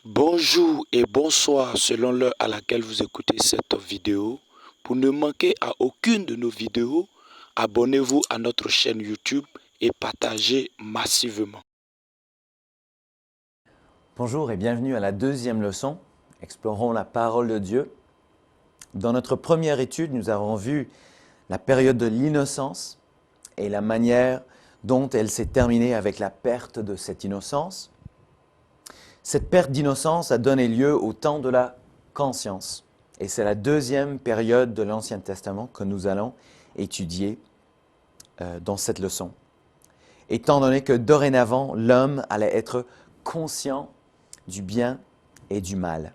Bonjour et bonsoir selon l'heure à laquelle vous écoutez cette vidéo. Pour ne manquer à aucune de nos vidéos, abonnez-vous à notre chaîne YouTube et partagez massivement. Bonjour et bienvenue à la deuxième leçon. Explorons la parole de Dieu. Dans notre première étude, nous avons vu la période de l'innocence et la manière dont elle s'est terminée avec la perte de cette innocence. Cette perte d'innocence a donné lieu au temps de la conscience. Et c'est la deuxième période de l'Ancien Testament que nous allons étudier dans cette leçon. Étant donné que dorénavant, l'homme allait être conscient du bien et du mal.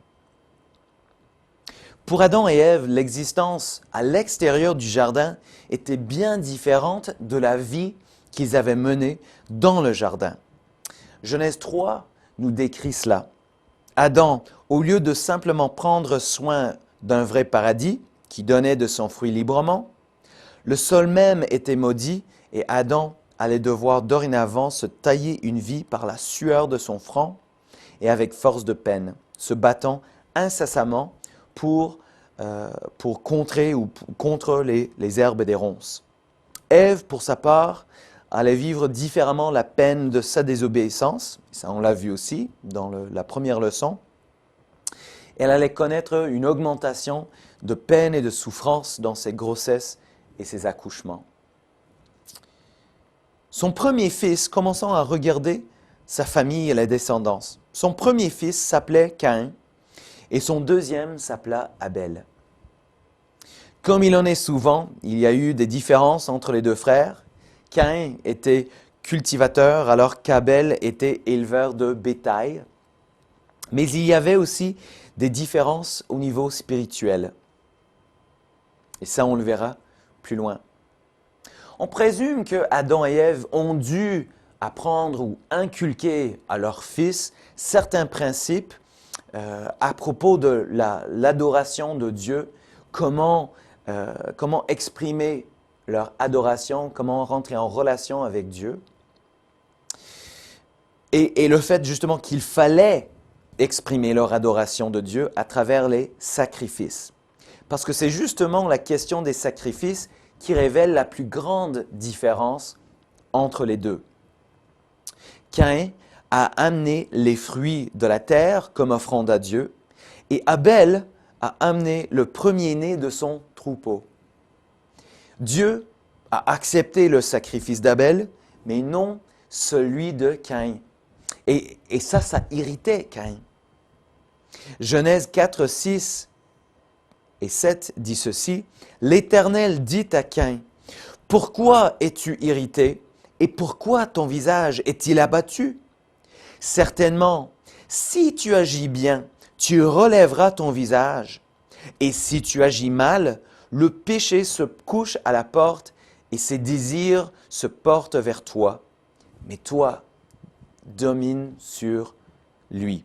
Pour Adam et Ève, l'existence à l'extérieur du jardin était bien différente de la vie qu'ils avaient menée dans le jardin. Genèse 3 nous décrit cela. Adam, au lieu de simplement prendre soin d'un vrai paradis qui donnait de son fruit librement, le sol même était maudit et Adam allait devoir dorénavant se tailler une vie par la sueur de son front et avec force de peine, se battant incessamment pour contrer ou contre les herbes et des ronces. Ève, pour sa part, allait vivre différemment la peine de sa désobéissance, ça on l'a vu aussi dans la première leçon. Elle allait connaître une augmentation de peine et de souffrance dans ses grossesses et ses accouchements. Son premier fils, commençant à regarder sa famille et la descendance, son premier fils s'appelait Caïn et son deuxième s'appela Abel. Comme il en est souvent, il y a eu des différences entre les deux frères. Caïn était cultivateur alors qu'Abel était éleveur de bétail. Mais il y avait aussi des différences au niveau spirituel. Et ça, on le verra plus loin. On présume que Adam et Ève ont dû apprendre ou inculquer à leur fils certains principes à propos de l'adoration de Dieu, comment exprimer leur adoration, comment rentrer en relation avec Dieu. Et le fait justement qu'il fallait exprimer leur adoration de Dieu à travers les sacrifices. Parce que c'est justement la question des sacrifices qui révèle la plus grande différence entre les deux. Caïn a amené les fruits de la terre comme offrande à Dieu et Abel a amené le premier-né de son troupeau. Dieu a accepté le sacrifice d'Abel, mais non celui de Caïn. Et ça irritait Caïn. Genèse 4, 6 et 7 dit ceci, « L'Éternel dit à Caïn, « Pourquoi es-tu irrité et pourquoi ton visage est-il abattu? Certainement, si tu agis bien, tu relèveras ton visage, et si tu agis mal, le péché se couche à la porte et ses désirs se portent vers toi. Mais toi, domine sur lui. »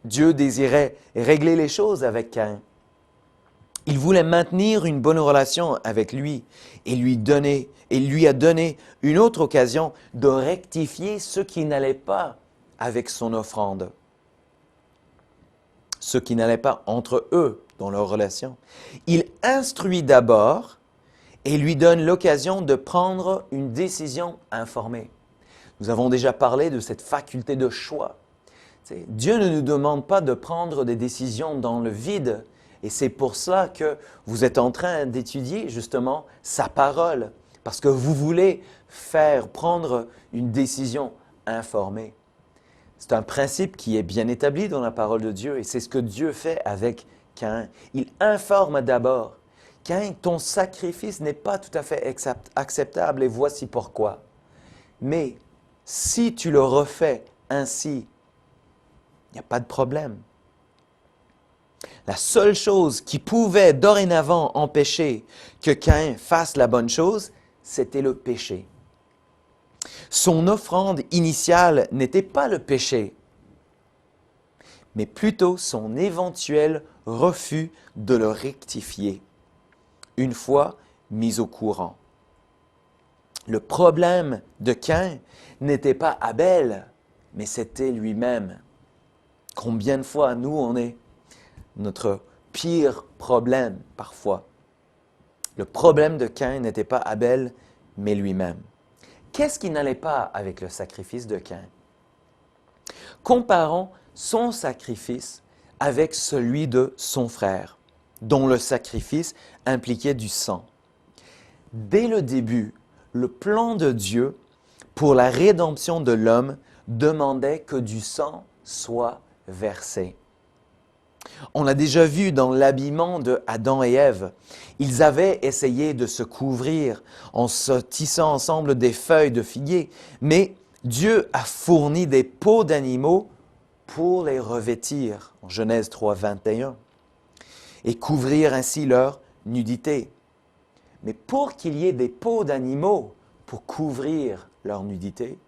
Dieu désirait régler les choses avec Caïn. Il voulait maintenir une bonne relation avec lui et lui a donné une autre occasion de rectifier ce qui n'allait pas avec son offrande, ce qui n'allait pas entre eux dans leur relation. Il instruit d'abord et lui donne l'occasion de prendre une décision informée. Nous avons déjà parlé de cette faculté de choix. Dieu ne nous demande pas de prendre des décisions dans le vide. Et c'est pour cela que vous êtes en train d'étudier justement sa parole. Parce que vous voulez prendre une décision informée. C'est un principe qui est bien établi dans la parole de Dieu. Et c'est ce que Dieu fait avec Caïn. Il informe d'abord. Caïn, ton sacrifice n'est pas tout à fait acceptable et voici pourquoi. Mais si tu le refais ainsi, il n'y a pas de problème. La seule chose qui pouvait dorénavant empêcher que Caïn fasse la bonne chose, c'était le péché. Son offrande initiale n'était pas le péché, mais plutôt son éventuel refus de le rectifier, une fois mis au courant. Le problème de Caïn n'était pas Abel, mais c'était lui-même. Combien de fois, nous, on est notre pire problème parfois. Le problème de Caïn n'était pas Abel, mais lui-même. Qu'est-ce qui n'allait pas avec le sacrifice de Caïn? Comparons son sacrifice avec celui de son frère, dont le sacrifice impliquait du sang. Dès le début, le plan de Dieu pour la rédemption de l'homme demandait que du sang soit versé. On l'a déjà vu dans l'habillement de Adam et Ève. Ils avaient essayé de se couvrir en se tissant ensemble des feuilles de figuier, mais Dieu a fourni des peaux d'animaux pour les revêtir, en Genèse 3, 21, et couvrir ainsi leur nudité. Mais pour qu'il y ait des peaux d'animaux pour couvrir leur nudité,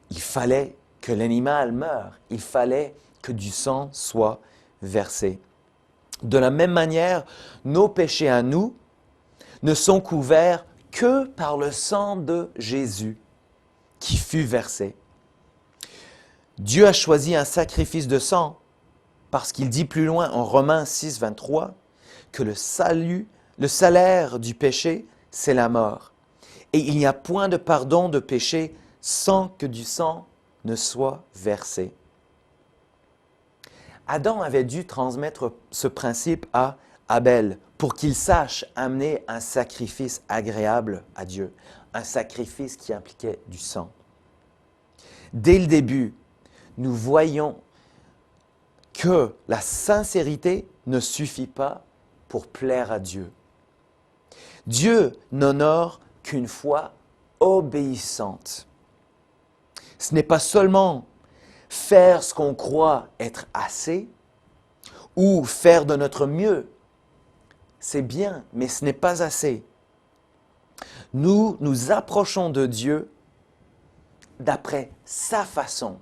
il fallait que l'animal meure, il fallait que du sang soit versé. De la même manière, nos péchés à nous ne sont couverts que par le sang de Jésus qui fut versé. Dieu a choisi un sacrifice de sang parce qu'il dit plus loin en Romains 6, 23 que le salaire du péché, c'est la mort. Et il n'y a point de pardon de péché sans que du sang ne soit versé. Adam avait dû transmettre ce principe à Abel pour qu'il sache amener un sacrifice agréable à Dieu, un sacrifice qui impliquait du sang. Dès le début, nous voyons que la sincérité ne suffit pas pour plaire à Dieu. Dieu n'honore qu'une foi obéissante. Ce n'est pas seulement faire ce qu'on croit être assez ou faire de notre mieux. C'est bien, mais ce n'est pas assez. Nous nous approchons de Dieu d'après sa façon,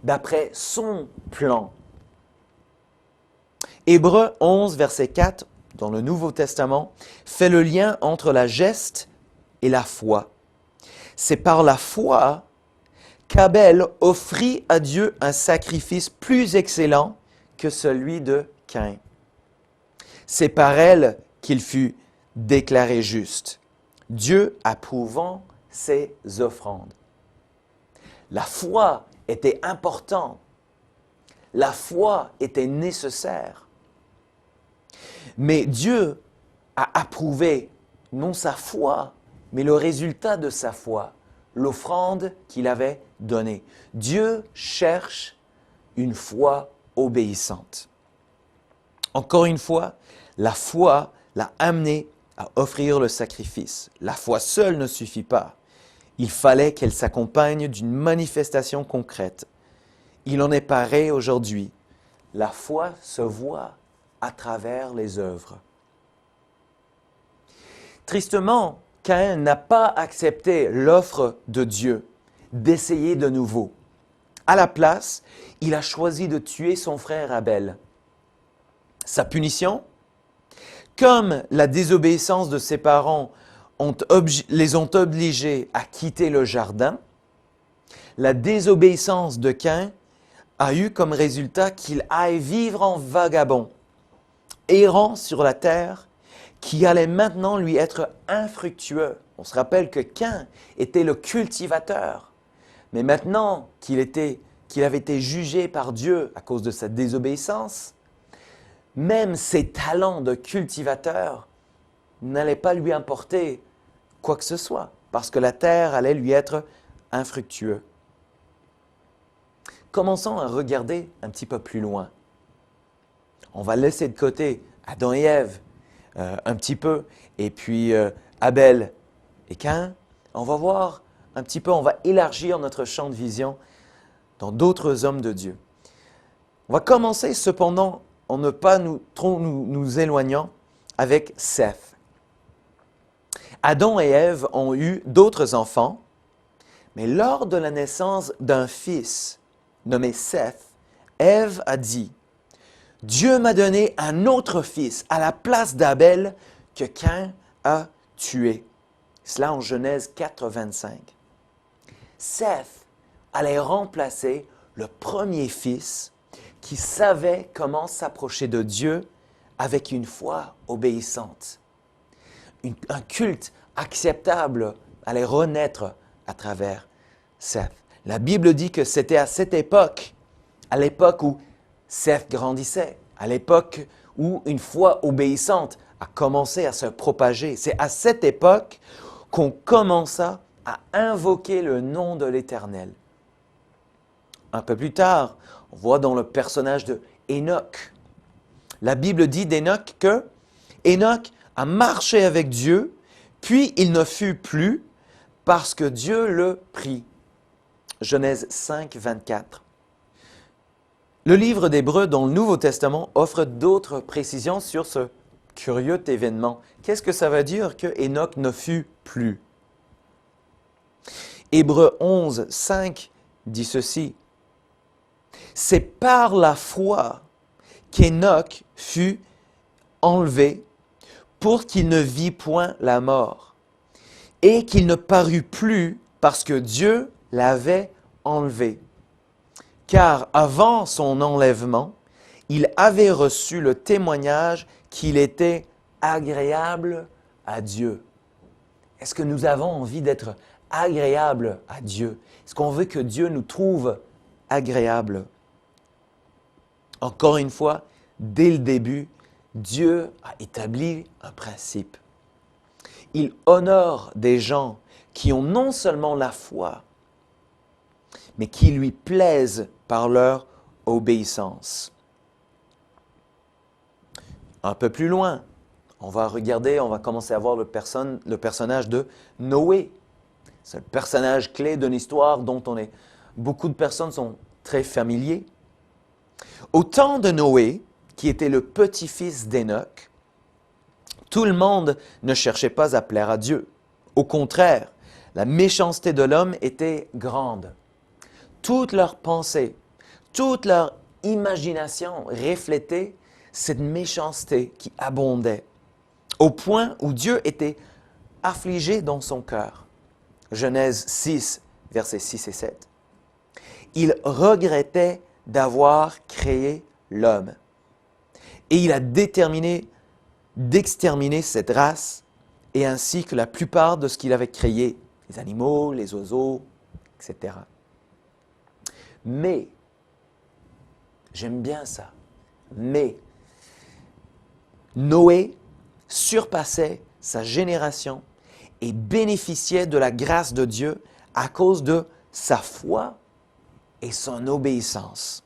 d'après son plan. Hébreux 11, verset 4, dans le Nouveau Testament, fait le lien entre la geste et la foi. C'est par la foi qu'Abel offrit à Dieu un sacrifice plus excellent que celui de Caïn. C'est par elle qu'il fut déclaré juste, Dieu approuvant ses offrandes. La foi était importante, la foi était nécessaire. Mais Dieu a approuvé non sa foi, mais le résultat de sa foi, l'offrande qu'il avait donnée. Dieu cherche une foi obéissante. Encore une fois, la foi l'a amené à offrir le sacrifice. La foi seule ne suffit pas. Il fallait qu'elle s'accompagne d'une manifestation concrète. Il en est pareil aujourd'hui. La foi se voit à travers les œuvres. Tristement, Caïn n'a pas accepté l'offre de Dieu d'essayer de nouveau. À la place, il a choisi de tuer son frère Abel. Sa punition? Comme la désobéissance de ses parents les ont obligés à quitter le jardin, la désobéissance de Caïn a eu comme résultat qu'il aille vivre en vagabond, errant sur la terre, qui allait maintenant lui être infructueux. On se rappelle que Caïn était le cultivateur, mais maintenant qu'il avait été jugé par Dieu à cause de sa désobéissance, même ses talents de cultivateur n'allaient pas lui importer quoi que ce soit, parce que la terre allait lui être infructueuse. Commençons à regarder un petit peu plus loin. On va laisser de côté Adam et Ève un petit peu, et puis Abel et Caïn. On va voir un petit peu, on va élargir notre champ de vision dans d'autres hommes de Dieu. On va commencer cependant en ne pas nous éloignant avec Seth. Adam et Ève ont eu d'autres enfants, mais lors de la naissance d'un fils nommé Seth, Ève a dit « Dieu m'a donné un autre fils à la place d'Abel que Caïn a tué. » Cela en Genèse 4, 25. Seth allait remplacer le premier fils qui savait comment s'approcher de Dieu avec une foi obéissante. Un culte acceptable allait renaître à travers Seth. La Bible dit que c'était à cette époque, à l'époque où Seth grandissait, à l'époque où une foi obéissante a commencé à se propager. C'est à cette époque qu'on commença à invoquer le nom de l'Éternel. Un peu plus tard, on voit dans le personnage de Enoch. La Bible dit d'Enoch que Enoch a marché avec Dieu, puis il ne fut plus parce que Dieu le prit. Genèse 5, 24. Le livre d'Hébreux dans le Nouveau Testament offre d'autres précisions sur ce curieux événement. Qu'est-ce que ça veut dire que Enoch ne fut plus? Hébreux 11, 5 dit ceci. C'est par la foi qu'Enoch fut enlevé pour qu'il ne vit point la mort et qu'il ne parut plus parce que Dieu l'avait enlevé. Car avant son enlèvement, il avait reçu le témoignage qu'il était agréable à Dieu. Est-ce que nous avons envie d'être agréable à Dieu? Est-ce qu'on veut que Dieu nous trouve agréable? Encore une fois, dès le début, Dieu a établi un principe. Il honore des gens qui ont non seulement la foi, mais qui lui plaisent par leur obéissance. Un peu plus loin, on va commencer à voir le personnage de Noé. C'est le personnage clé d'une histoire dont beaucoup de personnes sont très familiers. Au temps de Noé, qui était le petit-fils d'Enoch, tout le monde ne cherchait pas à plaire à Dieu. Au contraire, la méchanceté de l'homme était grande. Toutes leurs pensées, toute leur imagination reflétait cette méchanceté qui abondait, au point où Dieu était affligé dans son cœur. Genèse 6, versets 6 et 7. Il regrettait d'avoir créé l'homme. Et il a déterminé d'exterminer cette race et ainsi que la plupart de ce qu'il avait créé, les animaux, les oiseaux, etc. Mais, j'aime bien ça, mais Noé surpassait sa génération et bénéficiait de la grâce de Dieu à cause de sa foi et son obéissance.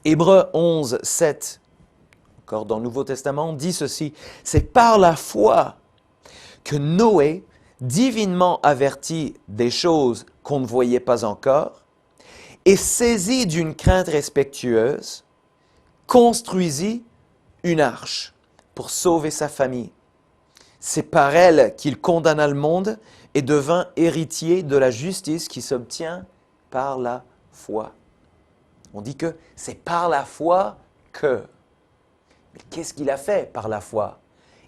Hébreux 11, 7, encore dans le Nouveau Testament, dit ceci. C'est par la foi que Noé, divinement averti des choses qu'on ne voyait pas encore, et saisi d'une crainte respectueuse, construisit une arche pour sauver sa famille. C'est par elle qu'il condamna le monde et devint héritier de la justice qui s'obtient par la foi. On dit que c'est par la foi que. Mais qu'est-ce qu'il a fait par la foi?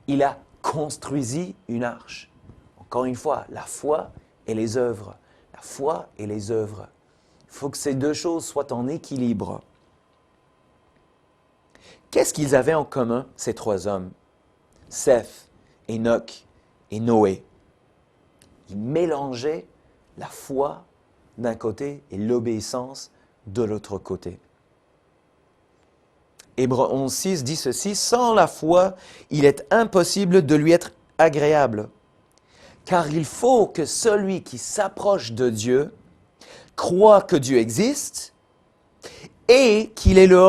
Il a construit une arche. Encore une fois, la foi et les œuvres. La foi et les œuvres. Il faut que ces deux choses soient en équilibre. Qu'est-ce qu'ils avaient en commun, ces trois hommes? Seth, Enoch et Noé. Ils mélangeaient la foi d'un côté et l'obéissance de l'autre côté. Hébreux 11.6 dit ceci, « Sans la foi, il est impossible de lui être agréable, car il faut que celui qui s'approche de Dieu croit que Dieu existe et qu'il est le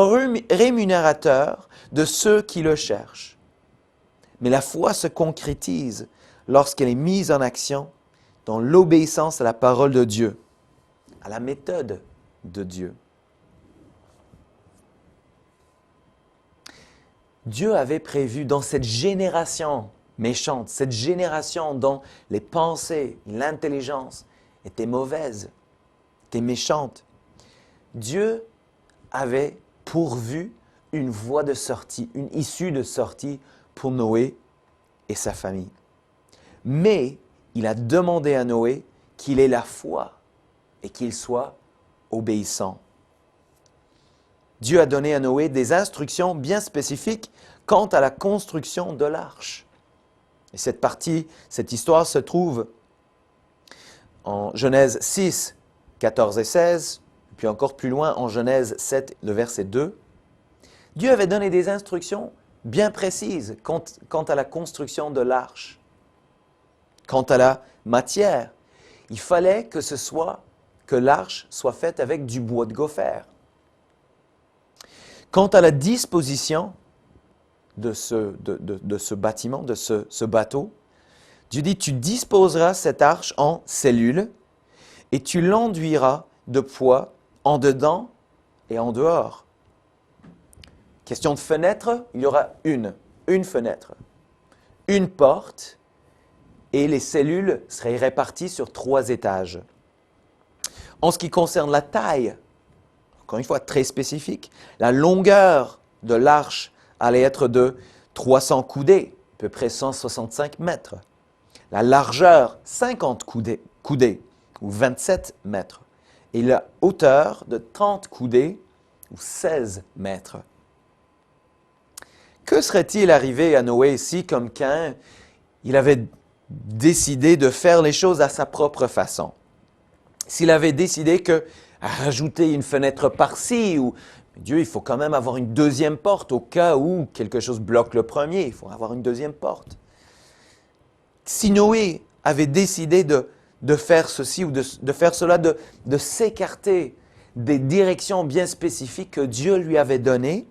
rémunérateur de ceux qui le cherchent. Mais la foi se concrétise lorsqu'elle est mise en action dans l'obéissance à la parole de Dieu, à la méthode de Dieu. Dieu avait prévu dans cette génération méchante, cette génération dont les pensées, l'intelligence étaient mauvaises, étaient méchantes, Dieu avait pourvu une voie de sortie, une issue de sortie pour Noé et sa famille. Mais il a demandé à Noé qu'il ait la foi et qu'il soit obéissant. Dieu a donné à Noé des instructions bien spécifiques quant à la construction de l'arche. Et cette histoire se trouve en Genèse 6, 14 et 16, puis encore plus loin en Genèse 7, le verset 2. Dieu avait donné des instructions bien précises quant à la construction de l'arche. Quant à la matière, il fallait que l'arche soit faite avec du bois de gopher. Quant à la disposition de ce bâtiment, de ce bateau, Dieu dit, tu disposeras cette arche en cellules et tu l'enduiras de poids en dedans et en dehors. Question de fenêtre, il y aura une fenêtre, une porte et les cellules seraient réparties sur 3 étages. En ce qui concerne la taille, encore une fois très spécifique, la longueur de l'arche allait être de 300 coudées, à peu près 165 mètres. La largeur, 50 coudées, ou 27 mètres. Et la hauteur de 30 coudées, ou 16 mètres. Que serait-il arrivé à Noé si, comme Caïn, il avait décidé de faire les choses à sa propre façon? S'il avait décidé que rajouter une fenêtre par-ci, ou Dieu, il faut quand même avoir une deuxième porte au cas où quelque chose bloque le premier, il faut avoir une deuxième porte. Si Noé avait décidé de faire ceci ou de faire cela, de s'écarter des directions bien spécifiques que Dieu lui avait données,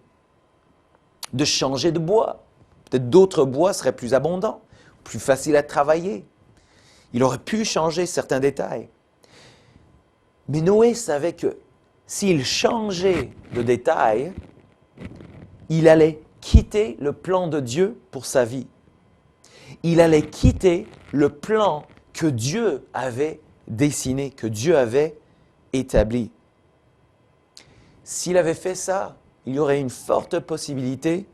de changer de bois. Peut-être d'autres bois seraient plus abondants, plus faciles à travailler. Il aurait pu changer certains détails. Mais Noé savait que s'il changeait de détail, il allait quitter le plan de Dieu pour sa vie. Il allait quitter le plan que Dieu avait dessiné, que Dieu avait établi. S'il avait fait ça, il y aurait une forte possibilité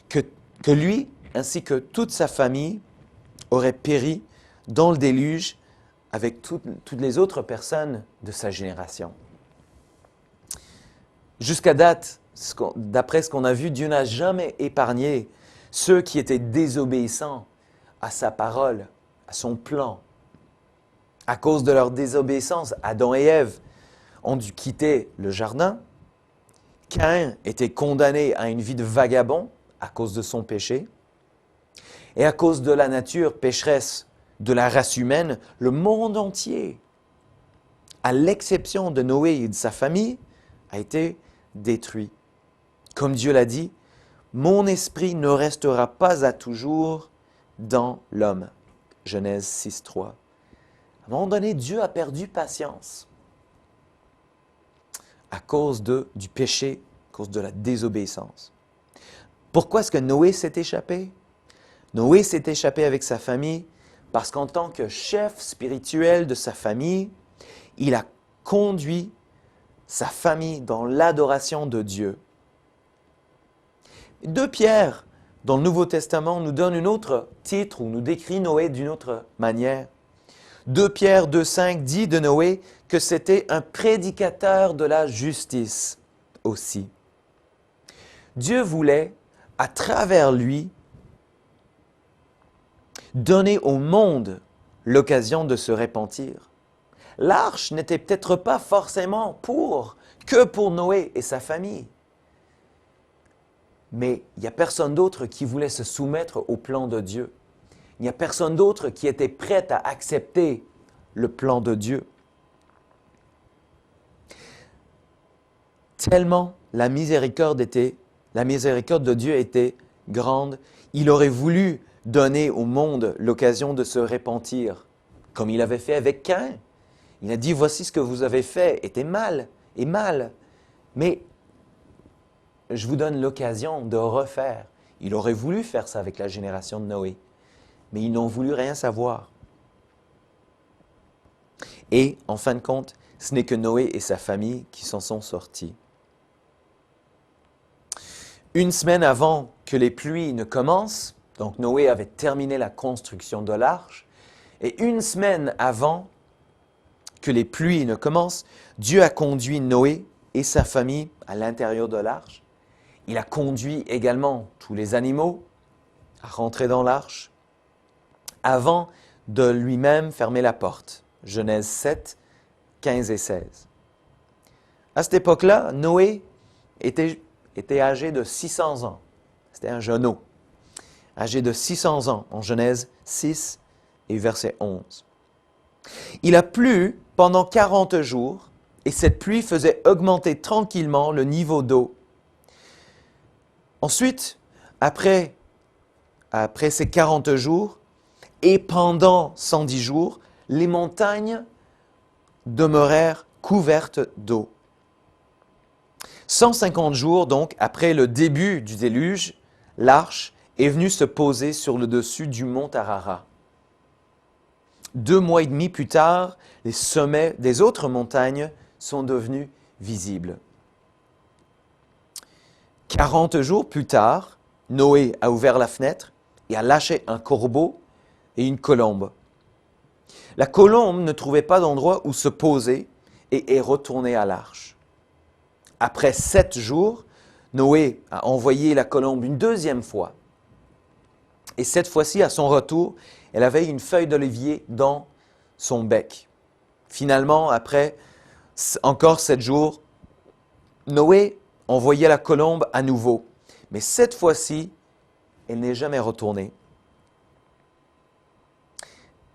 que lui, ainsi que toute sa famille, auraient péri dans le déluge avec toutes les autres personnes de sa génération. Jusqu'à date, d'après ce qu'on a vu, Dieu n'a jamais épargné ceux qui étaient désobéissants à sa parole, à son plan. À cause de leur désobéissance, Adam et Ève ont dû quitter le jardin. Caïn était condamné à une vie de vagabond à cause de son péché. Et à cause de la nature pécheresse de la race humaine, le monde entier, à l'exception de Noé et de sa famille, a été détruit. Comme Dieu l'a dit, « Mon esprit ne restera pas à toujours dans l'homme. » Genèse 6, 3. À un moment donné, Dieu a perdu patience à cause du péché, à cause de la désobéissance. Pourquoi est-ce que Noé s'est échappé? Noé s'est échappé avec sa famille parce qu'en tant que chef spirituel de sa famille, il a conduit sa famille dans l'adoration de Dieu. 2 Pierre, dans le Nouveau Testament, nous donne un autre titre ou nous décrit Noé d'une autre manière. 2 Pierre 2,5 dit de Noé que c'était un prédicateur de la justice aussi. Dieu voulait, à travers lui, donner au monde l'occasion de se repentir. L'arche n'était peut-être pas forcément que pour Noé et sa famille. Mais il n'y a personne d'autre qui voulait se soumettre au plan de Dieu. Il n'y a personne d'autre qui était prêt à accepter le plan de Dieu. Tellement la miséricorde de Dieu était grande, il aurait voulu donner au monde l'occasion de se repentir, comme il avait fait avec Caïn. Il a dit, voici ce que vous avez fait, était mal, mais je vous donne l'occasion de refaire. Il aurait voulu faire ça avec la génération de Noé, mais ils n'ont voulu rien savoir. Et, en fin de compte, ce n'est que Noé et sa famille qui s'en sont sortis. Une semaine avant que les pluies ne commencent, donc Noé avait terminé la construction de l'arche, et une semaine avant que les pluies ne commencent, Dieu a conduit Noé et sa famille à l'intérieur de l'arche. Il a conduit également tous les animaux à rentrer dans l'arche avant de lui-même fermer la porte. Genèse 7, 15 et 16. À cette époque-là, Noé était âgé de 600 ans. C'était un jeune âgé de 600 ans en Genèse 6 et verset 11. Il a plu pendant 40 jours et cette pluie faisait augmenter tranquillement le niveau d'eau. Ensuite, après ces 40 jours et pendant 110 jours, les montagnes demeurèrent couvertes d'eau. 150 jours donc après le début du déluge, l'arche est venue se poser sur le dessus du mont Ararat. 2 mois et demi plus tard, les sommets des autres montagnes sont devenus visibles. 40 jours plus tard, Noé a ouvert la fenêtre et a lâché un corbeau et une colombe. La colombe ne trouvait pas d'endroit où se poser et est retournée à l'arche. Après 7 jours, Noé a envoyé la colombe une deuxième fois. Et cette fois-ci, à son retour, elle avait une feuille d'olivier dans son bec. Finalement, après encore 7 jours, Noé envoya la colombe à nouveau. Mais cette fois-ci, elle n'est jamais retournée.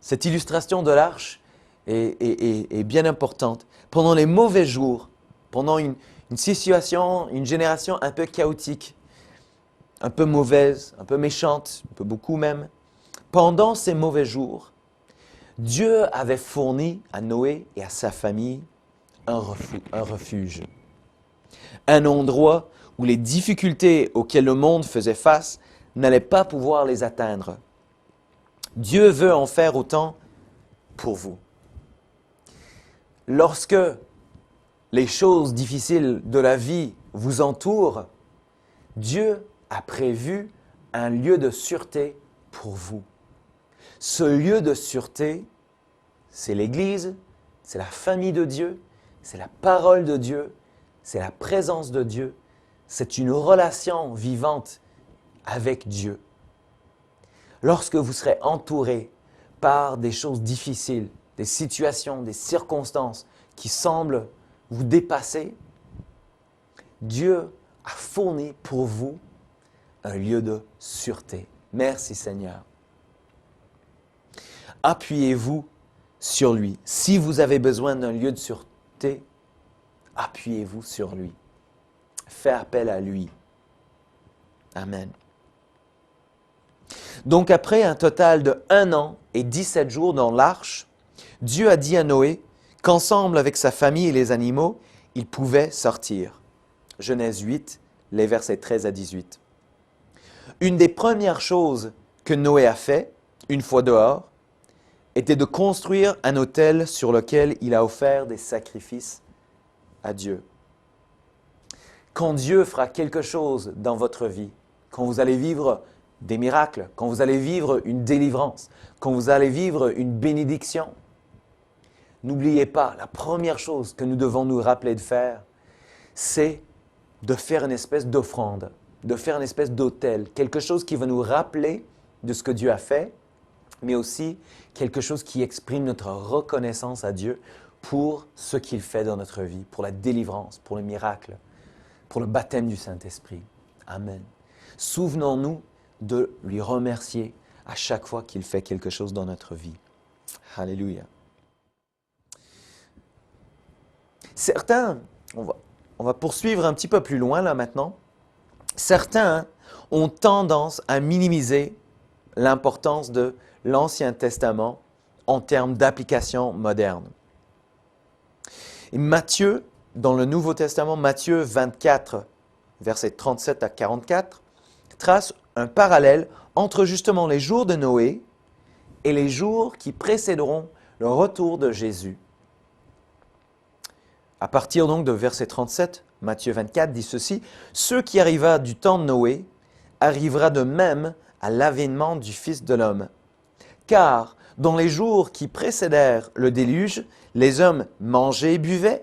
Cette illustration de l'arche est bien importante. Pendant les mauvais jours, pendant une situation, une génération un peu chaotique, un peu mauvaise, un peu méchante, un peu beaucoup même, pendant ces mauvais jours, Dieu avait fourni à Noé et à sa famille un refuge. Un endroit où les difficultés auxquelles le monde faisait face n'allaient pas pouvoir les atteindre. Dieu veut en faire autant pour vous. Lorsque les choses difficiles de la vie vous entourent, Dieu a prévu un lieu de sûreté pour vous. Ce lieu de sûreté, c'est l'Église, c'est la famille de Dieu, c'est la parole de Dieu, c'est la présence de Dieu, c'est une relation vivante avec Dieu. Lorsque vous serez entouré par des choses difficiles, des situations, des circonstances qui semblent vous dépasser, Dieu a fourni pour vous un lieu de sûreté. Merci Seigneur. Appuyez-vous sur lui. Si vous avez besoin d'un lieu de sûreté, appuyez-vous sur lui. Faites appel à lui. Amen. Donc après un total de 1 an et 17 jours dans l'arche, Dieu a dit à Noé qu'ensemble avec sa famille et les animaux, il pouvait sortir. Genèse 8, les versets 13 à 18. Une des premières choses que Noé a fait, une fois dehors, était de construire un autel sur lequel il a offert des sacrifices à Dieu. Quand Dieu fera quelque chose dans votre vie, quand vous allez vivre des miracles, quand vous allez vivre une délivrance, quand vous allez vivre une bénédiction, n'oubliez pas, la première chose que nous devons nous rappeler de faire, c'est de faire une espèce d'offrande, de faire une espèce d'autel, quelque chose qui va nous rappeler de ce que Dieu a fait, mais aussi quelque chose qui exprime notre reconnaissance à Dieu pour ce qu'il fait dans notre vie, pour la délivrance, pour le miracle, pour le baptême du Saint-Esprit. Amen. Souvenons-nous de lui remercier à chaque fois qu'il fait quelque chose dans notre vie. Alléluia. Certains, on va poursuivre un petit peu plus loin là maintenant. Certains ont tendance à minimiser l'importance de l'Ancien Testament en termes d'application moderne. Et Matthieu, dans le Nouveau Testament, Matthieu 24, versets 37 à 44, trace un parallèle entre justement les jours de Noé et les jours qui précéderont le retour de Jésus. À partir donc de verset 37, Matthieu 24 dit ceci, « Ce qui arriva du temps de Noé arrivera de même à l'avènement du Fils de l'homme. Car dans les jours qui précédèrent le déluge, les hommes mangeaient et buvaient,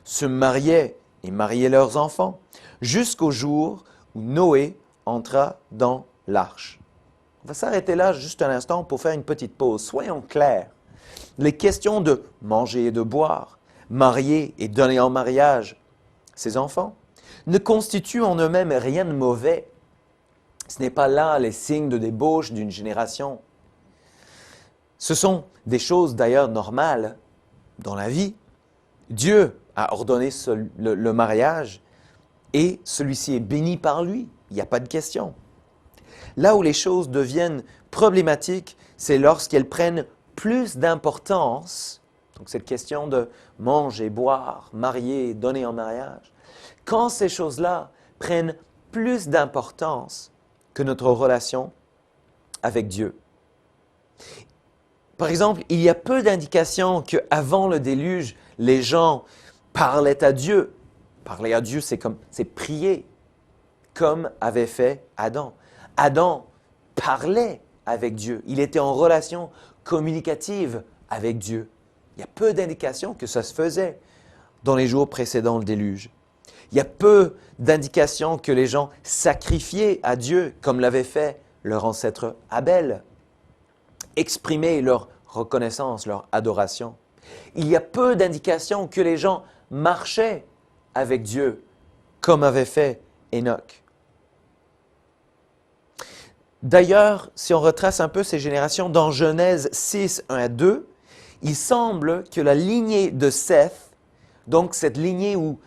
se mariaient et mariaient leurs enfants, jusqu'au jour où Noé entra dans l'arche. On va s'arrêter là juste un instant pour faire une petite pause. Soyons clairs. Les questions de manger et de boire, marier et donner en mariage ses enfants, ne constituent en eux-mêmes rien de mauvais. Ce n'est pas là les signes de débauche d'une génération. Ce sont des choses d'ailleurs normales dans la vie. Dieu a ordonné le mariage et celui-ci est béni par lui. Il n'y a pas de question. Là où les choses deviennent problématiques, c'est lorsqu'elles prennent plus d'importance, donc cette question de manger, boire, marier, donner en mariage, quand ces choses-là prennent plus d'importance que notre relation avec Dieu. Par exemple, il y a peu d'indications qu'avant le déluge, les gens parlaient à Dieu. Parler à Dieu, c'est prier, comme avait fait Adam. Adam parlait avec Dieu. Il était en relation communicative avec Dieu. Il y a peu d'indications que ça se faisait dans les jours précédant le déluge. Il y a peu d'indications que les gens sacrifiaient à Dieu, comme l'avait fait leur ancêtre Abel, exprimer leur reconnaissance, leur adoration. Il y a peu d'indications que les gens marchaient avec Dieu, comme avait fait Enoch. D'ailleurs, si on retrace un peu ces générations, dans Genèse 6, 1 à 2, il semble que la lignée de Seth, donc cette lignée où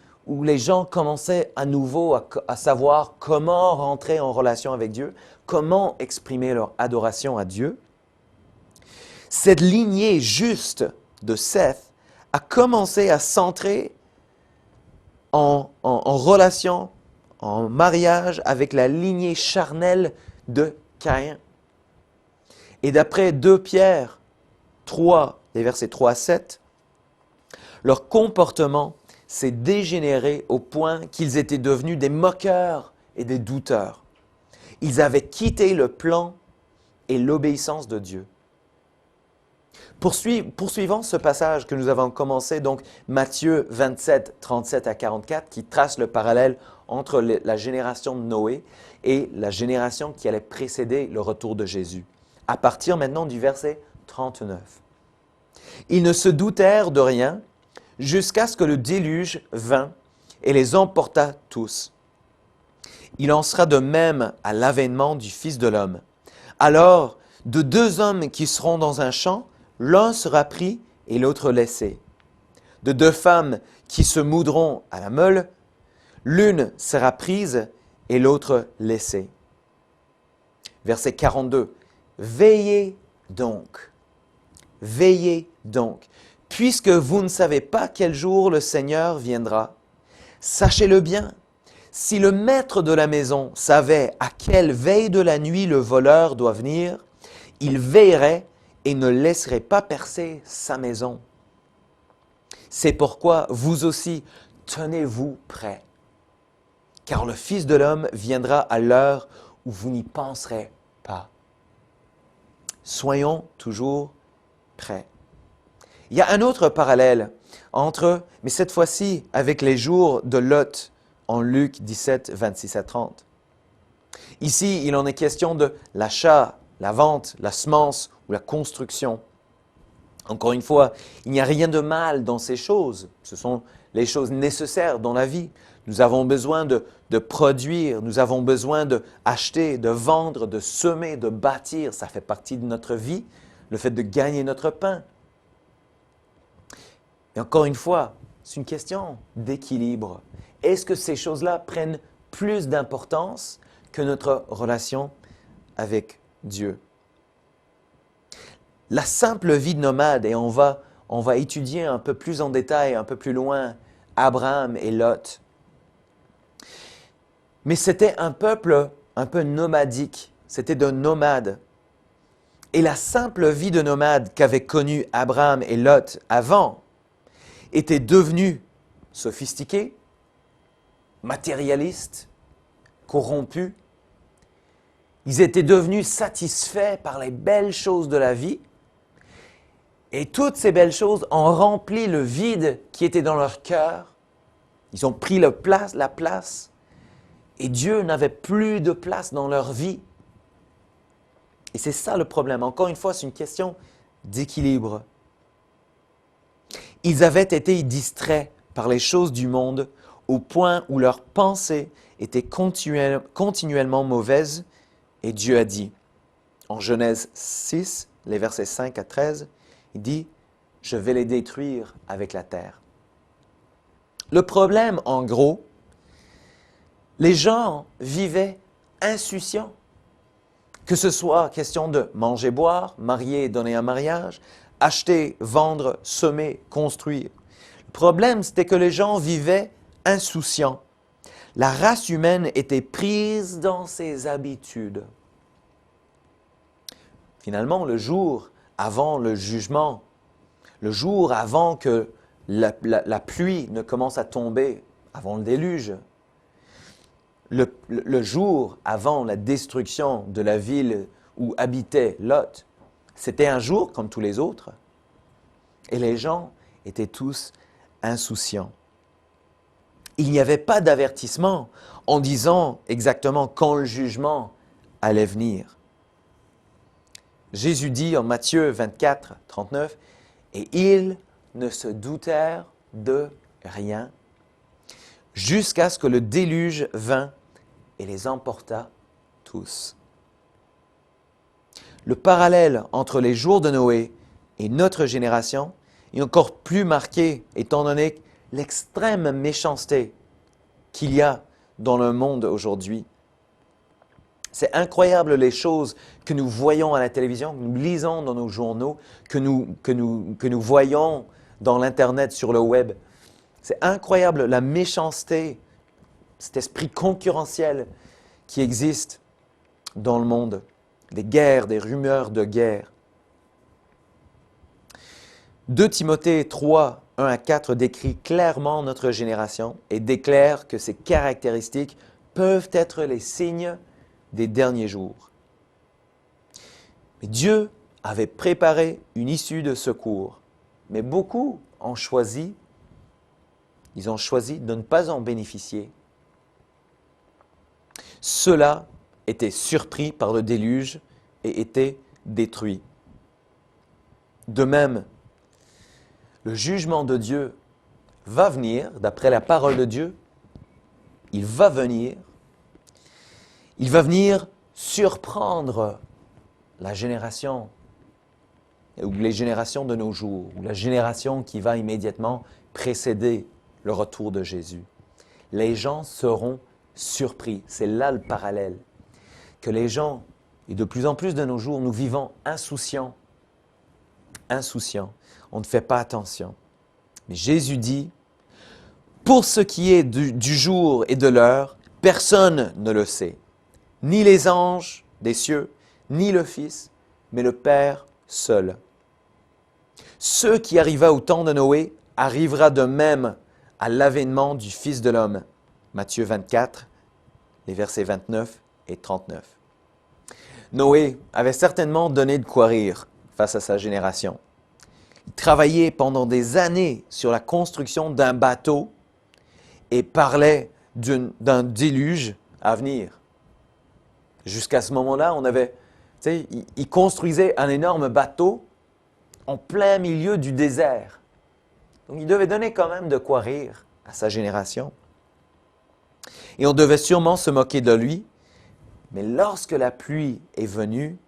les gens commençaient à nouveau à savoir comment rentrer en relation avec Dieu, comment exprimer leur adoration à Dieu, cette lignée juste de Seth a commencé à s'entrer en relation, en mariage avec la lignée charnelle de Caïn. Et d'après 2 Pierre 3, les versets 3 à 7, leur comportement s'est dégénéré au point qu'ils étaient devenus des moqueurs et des douteurs. Ils avaient quitté le plan et l'obéissance de Dieu. Poursuivons ce passage que nous avons commencé, donc Matthieu 27, 37 à 44, qui trace le parallèle entre la génération de Noé et la génération qui allait précéder le retour de Jésus. À partir maintenant du verset 39. Ils ne se doutèrent de rien jusqu'à ce que le déluge vint et les emporta tous. Il en sera de même à l'avènement du Fils de l'homme. Alors, de 2 hommes qui seront dans un champ, l'un sera pris et l'autre laissé. De 2 femmes qui se moudront à la meule, l'une sera prise et l'autre laissée. Verset 42. Veillez donc, puisque vous ne savez pas quel jour le Seigneur viendra. Sachez-le bien, si le maître de la maison savait à quelle veille de la nuit le voleur doit venir, il veillerait et ne laisserait pas percer sa maison. C'est pourquoi vous aussi, tenez-vous prêts, car le Fils de l'homme viendra à l'heure où vous n'y penserez pas. Soyons toujours prêts. Il y a un autre parallèle mais cette fois-ci avec les jours de Lot en Luc 17, 26 à 30. Ici, il en est question de l'achat, la vente, la semence ou la construction. Encore une fois, il n'y a rien de mal dans ces choses. Ce sont les choses nécessaires dans la vie. Nous avons besoin de produire, nous avons besoin d'acheter, de vendre, de semer, de bâtir. Ça fait partie de notre vie, le fait de gagner notre pain. Et encore une fois, c'est une question d'équilibre. Est-ce que ces choses-là prennent plus d'importance que notre relation avec Dieu? La simple vie de nomade, et on va étudier un peu plus en détail, un peu plus loin, Abraham et Lot. Mais c'était un peuple un peu nomadique, c'était de nomades. Et la simple vie de nomade qu'avaient connue Abraham et Lot avant était devenue sophistiquée, matérialiste, corrompue. Ils étaient devenus satisfaits par les belles choses de la vie. Et toutes ces belles choses ont rempli le vide qui était dans leur cœur. Ils ont pris la place et Dieu n'avait plus de place dans leur vie. Et c'est ça le problème. Encore une fois, c'est une question d'équilibre. Ils avaient été distraits par les choses du monde au point où leurs pensées étaient continuellement mauvaises. Et Dieu a dit, en Genèse 6, les versets 5 à 13, il dit « Je vais les détruire avec la terre ». Le problème, en gros, les gens vivaient insouciants. Que ce soit question de manger, boire, marier, donner un mariage, acheter, vendre, semer, construire. Le problème, c'était que les gens vivaient insouciants. La race humaine était prise dans ses habitudes. Finalement, le jour avant le jugement, le jour avant que la pluie ne commence à tomber, avant le déluge, le jour avant la destruction de la ville où habitait Lot, c'était un jour comme tous les autres. Et les gens étaient tous insouciants. Il n'y avait pas d'avertissement en disant exactement quand le jugement allait venir. Jésus dit en Matthieu 24, 39, « Et ils ne se doutèrent de rien, jusqu'à ce que le déluge vint et les emporta tous. » Le parallèle entre les jours de Noé et notre génération est encore plus marqué, étant donné l'extrême méchanceté qu'il y a dans le monde aujourd'hui. C'est incroyable les choses que nous voyons à la télévision, que nous lisons dans nos journaux, que nous voyons dans l'Internet, sur le web. C'est incroyable la méchanceté, cet esprit concurrentiel qui existe dans le monde. Des guerres, des rumeurs de guerre. 2 Timothée 3, 1 à 4 décrit clairement notre génération et déclare que ces caractéristiques peuvent être les signes des derniers jours. Mais Dieu avait préparé une issue de secours, mais beaucoup ont choisi de ne pas en bénéficier. Ceux-là étaient surpris par le déluge et étaient détruits. De même, le jugement de Dieu va venir, d'après la parole de Dieu, il va venir surprendre la génération, ou les générations de nos jours, ou la génération qui va immédiatement précéder le retour de Jésus. Les gens seront surpris. C'est là le parallèle. Que les gens, et de plus en plus de nos jours, nous vivons insouciants. On ne fait pas attention. Mais Jésus dit, pour ce qui est du jour et de l'heure, personne ne le sait. Ni les anges des cieux, ni le Fils, mais le Père seul. Ce qui arriva au temps de Noé arrivera de même à l'avènement du Fils de l'homme. Matthieu 24, les versets 29 et 39. Noé avait certainement donné de quoi rire face à sa génération. Il travaillait pendant des années sur la construction d'un bateau et parlait d'un déluge à venir. Jusqu'à ce moment-là, il construisait un énorme bateau en plein milieu du désert. Donc il devait donner quand même de quoi rire à sa génération. Et on devait sûrement se moquer de lui. Mais lorsque la pluie est venue,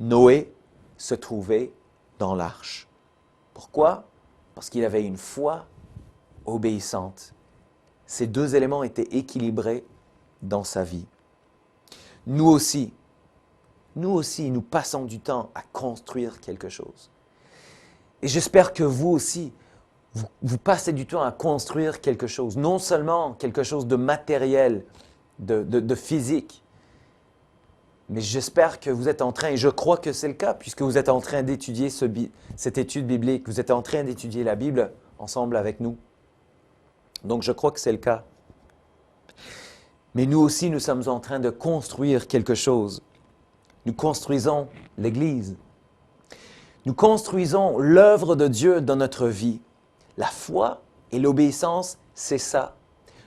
Noé se trouvait dans l'arche. Pourquoi? Parce qu'il avait une foi obéissante. Ces 2 éléments étaient équilibrés dans sa vie. Nous aussi, nous passons du temps à construire quelque chose. Et j'espère que vous aussi, vous passez du temps à construire quelque chose. Non seulement quelque chose de matériel, de physique, mais j'espère que vous êtes en train, et je crois que c'est le cas, puisque vous êtes en train d'étudier cette étude biblique, vous êtes en train d'étudier la Bible ensemble avec nous. Donc je crois que c'est le cas. Mais nous aussi, nous sommes en train de construire quelque chose. Nous construisons l'Église. Nous construisons l'œuvre de Dieu dans notre vie. La foi et l'obéissance, c'est ça.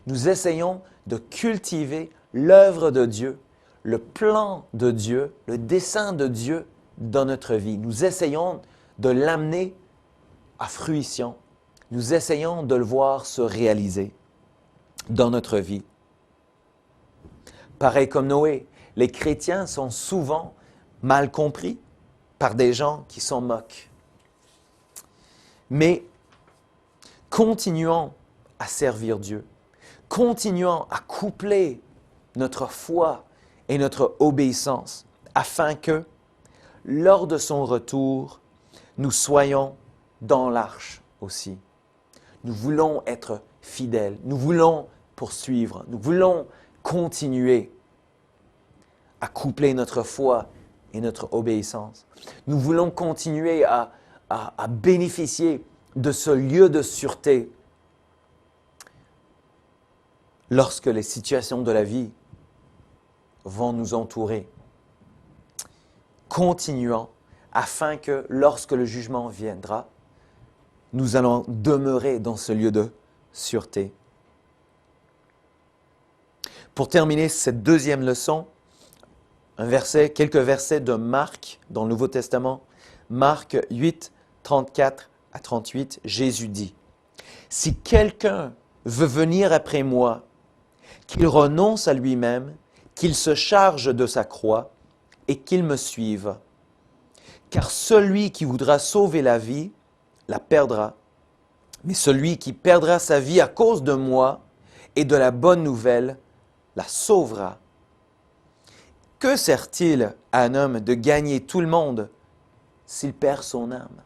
Nous essayons de cultiver l'œuvre de Dieu, le plan de Dieu, le dessein de Dieu dans notre vie. Nous essayons de l'amener à fruition. Nous essayons de le voir se réaliser dans notre vie. Pareil comme Noé, les chrétiens sont souvent mal compris par des gens qui s'en moquent. Mais continuons à servir Dieu. Continuons à coupler notre foi et notre obéissance afin que, lors de son retour, nous soyons dans l'arche aussi. Nous voulons être fidèles, nous voulons poursuivre, nous voulons continuer à coupler notre foi et notre obéissance. Nous voulons continuer à bénéficier de ce lieu de sûreté lorsque les situations de la vie vont nous entourer. Continuons afin que lorsque le jugement viendra, nous allons demeurer dans ce lieu de sûreté. Pour terminer cette deuxième leçon, quelques versets de Marc dans le Nouveau Testament. Marc 8, 34 à 38, Jésus dit « Si quelqu'un veut venir après moi, qu'il renonce à lui-même, qu'il se charge de sa croix et qu'il me suive. Car celui qui voudra sauver la vie, la perdra. Mais celui qui perdra sa vie à cause de moi et de la bonne nouvelle, la sauvera. Que sert-il à un homme de gagner tout le monde s'il perd son âme?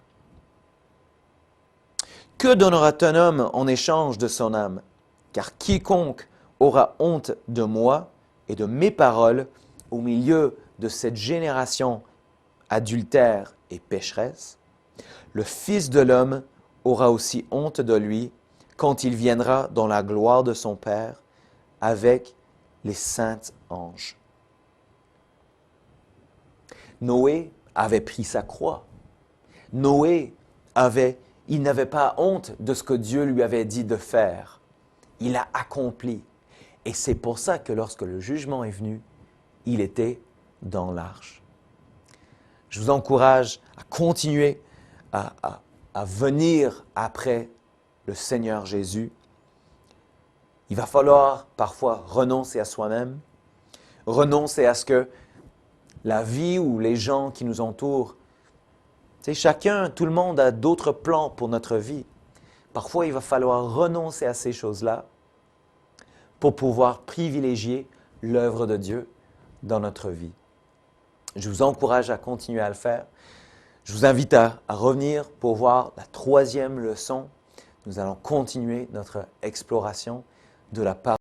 Que donnera un homme en échange de son âme? Car quiconque aura honte de moi et de mes paroles au milieu de cette génération adultère et pécheresse, le Fils de l'homme aura aussi honte de lui quand il viendra dans la gloire de son Père avec les saints anges. Noé avait pris sa croix. Noé il n'avait pas honte de ce que Dieu lui avait dit de faire. Il a accompli. Et c'est pour ça que lorsque le jugement est venu, il était dans l'arche. Je vous encourage à continuer à venir après le Seigneur Jésus. Il va falloir parfois renoncer à soi-même, renoncer à ce que la vie ou les gens qui nous entourent, tout le monde a d'autres plans pour notre vie. Parfois, il va falloir renoncer à ces choses-là pour pouvoir privilégier l'œuvre de Dieu dans notre vie. Je vous encourage à continuer à le faire. Je vous invite à revenir pour voir la troisième leçon. Nous allons continuer notre exploration de la parole.